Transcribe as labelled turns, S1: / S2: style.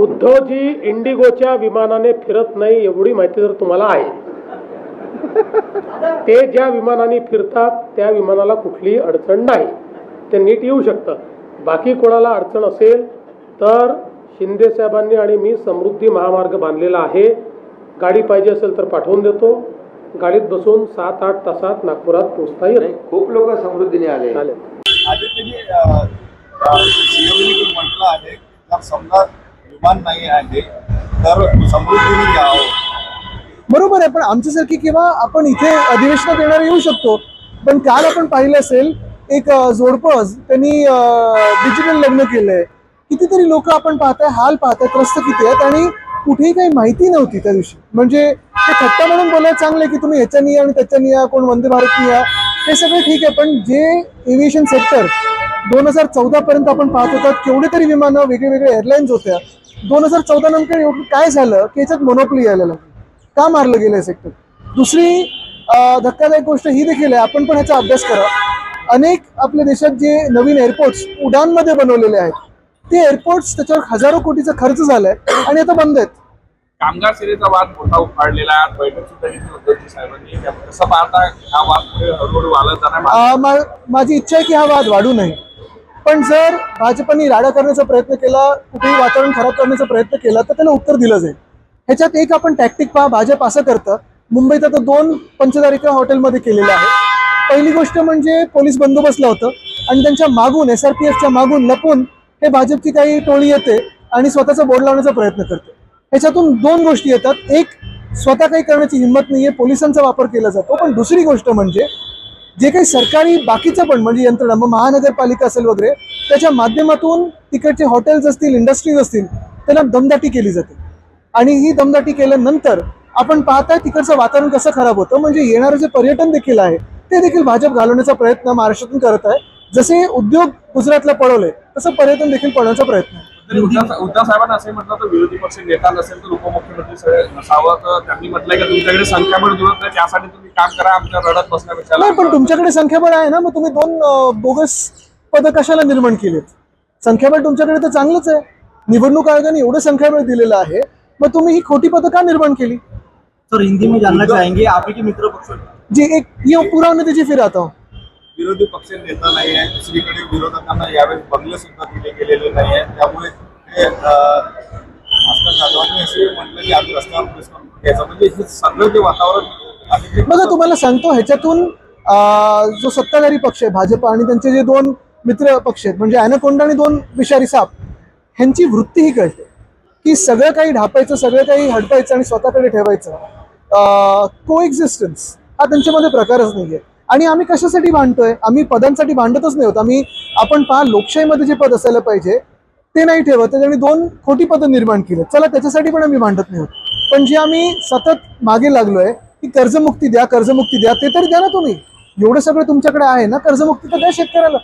S1: उद्धवजी इंडिगोच्या विमानाने फिरत नाही एवढी माहिती जर तुम्हाला आहे, ते ज्या विमानाने फिरतात त्या विमानाला कुठलीही अडचण नाही, ते नीट येऊ शकतं. बाकी कोणाला अडचण असेल तर शिंदे साहेबांनी आणि मी समृद्धी महामार्ग बांधलेला आहे. गाडी पाहिजे असेल तर पाठवून देतो. गाडीत बसून 7-8 तासात नागपुरात पोहोचता येईल.
S2: खूप लोक समृद्धीने आले.
S3: म्हटलं आहे जर समजा विमान नाही आहे तर समृद्धीने यावं.
S4: बरोबर आहे, पण आमच्यासारखी किंवा आपण इथे अधिवेशनात येणार येऊ शकतो. पण काल आपण पाहिलं असेल एक जोडपं त्यांनी डिजिटल लग्न केलंय. कितीतरी लोक आपण पाहताय, हाल पाहताय, त्रस्त किती आहेत आणि कुठेही काही माहिती नव्हती त्या दिवशी. म्हणजे ते थट्टा म्हणून बोलायला चांगलं की तुम्ही ह्याच्यानी या आणि त्याच्यानी या, कोण वंदे भारतनी या, हे सगळं ठीक आहे. पण जे एव्हिएशन सेक्टर 2014 पर्यंत आपण पाहत होतात, केवढे तरी विमानं, वेगळे वेगळे एअरलाईन्स होत्या. 2014 नंतर काय झालं की याच्यात मोनोपोली यायला लागली. का मारलं गेलं सेक्टर? दुसरी धक्कादायक गोष्ट ही देखील आहे, आपण पण ह्याचा अभ्यास करा. अनेक आपल्या देशात जे नवीन एअरपोर्ट्स उडानमध्ये बनवलेले आहेत, ते एअरपोर्ट्स त्याच्यावर हजारो कोटीचा खर्च झालाय आणि आता बंद आहेत.
S3: कामगार सेनेचा वाद मोठा उफाडलेला आहे. बैठक सुद्धा घेतली उद्धवजी साहेबांनी. कसं पाहता हा वाद पुढे हळूहळू वाढत जाणार?
S4: माझी इच्छा आहे की हा वाद वाढू नये. पण जर भाजपने राडा करण्याचा प्रयत्न केला, कुठेही वातावरण खराब करण्याचा प्रयत्न केला तर त्याला उत्तर दिलं जाईल. ह्याच्यात एक आपण टॅक्टिक पहा. भाजप असं करतं, मुंबईत आता 2 पंचतारिका हॉटेलमध्ये केलेलं आहे. पहिली गोष्ट म्हणजे पोलीस बंदोबस्त लावतं आणि त्यांच्या मागून SRPFच्या मागून लपून हे भाजपची काही टोळी येते आणि स्वतःचा बोर्ड लावण्याचा प्रयत्न करते. ह्याच्यातून 2 गोष्टी येतात. एक, स्वतः काही करण्याची हिंमत नाहीये, पोलिसांचा वापर केला जातो. पण दुसरी गोष्ट म्हणजे जे काही सरकारी बाकीचं पण म्हणजे यंत्रणा, मग महानगरपालिका असेल वगैरे, त्याच्या माध्यमातून तिकडचे हॉटेल्स असतील, इंडस्ट्रीज असतील, त्याला दमदाटी केली जाते. आणि ही दमदाटी केल्यानंतर आपण पाहताय तिकडचं वातावरण कसं खराब होतं. म्हणजे येणारं जे पर्यटन देखील आहे ते देखील भाजप घालवण्याचा प्रयत्न महाराष्ट्रातून करत आहे. जसे उद्योग गुजरातला पळवले तसं पर्यटन देखील पळवण्याचा प्रयत्न आहे.
S3: उद्धव साहेबांना असे म्हटलं तर विरोधी पक्ष नेता नसेल तर उपमुख्यमंत्री नसावं. तर त्यांनी म्हटलंय की तुमच्याकडे संख्याबळ जुळत नाही, त्यासाठी तुम्ही काम करा, आमच्या रडत बसण्यापेक्षा.
S4: नाही, पण तुमच्याकडे संख्याबळ आहे ना, मग तुम्ही 2 बोगस पदं कशाला निर्माण केलीत? संख्याबळ तुमच्याकडे तर चांगलंच आहे. निवडणूक आयोगाने एवढं संख्याबळ दिलेलं आहे, मग तुम्ही ही खोटी पदं का निर्माण केली?
S5: सर, हिंदी में जानना चाहेंगे आपके मित्र पक्ष
S4: जी एक ये पूरा नतीजे फिर आता हूँ.
S3: विरोधी पक्ष नेता नाही आहे. दुसरीकडे विरोधकांना यावेळेस बंगले सुद्धा दिले गेलेले नाही आहे. त्यामुळे भास्कर जाधवांनी असे म्हटलं की आम्ही रस्त्यावर प्रेस कॉन्फरन्स घ्यायचं. म्हणजे हे सगळं जे वातावरण
S4: बघा, तुम्हाला सांगतो ह्याच्यातून जो सत्ताधारी पक्ष आहे भाजप आणि त्यांचे जे 2 मित्र पक्ष आहेत म्हणजे ॲनाकोंडा आणि 2 विषारी साप, ह्यांची वृत्ती ही कळते की सगळं काही ढापायचं, सगळं काही हडपायचं आणि स्वतःकडे ठेवायचं. कोएक्झिस्टन्स हा त्यांच्यामध्ये प्रकारच नाहीये. आणि आम्ही कशासाठी भांडतोय? आम्ही पदांसाठी भांडतच नाही होत. आपण पहा, लोकशाहीमध्ये जे पद असायला पाहिजे ते नाही ठेवत आणि 2 खोटी पदं निर्माण केली. चला, त्याच्यासाठी पण आम्ही भांडत नाही होत. पण जे आम्ही सतत मागे लागलोय की कर्जमुक्ती द्या, कर्जमुक्ती द्या, ते तरी द्या ना तुम्ही. एवढं सगळं तुमच्याकडे आहे ना, कर्जमुक्ती तर द्या शेतकऱ्याला.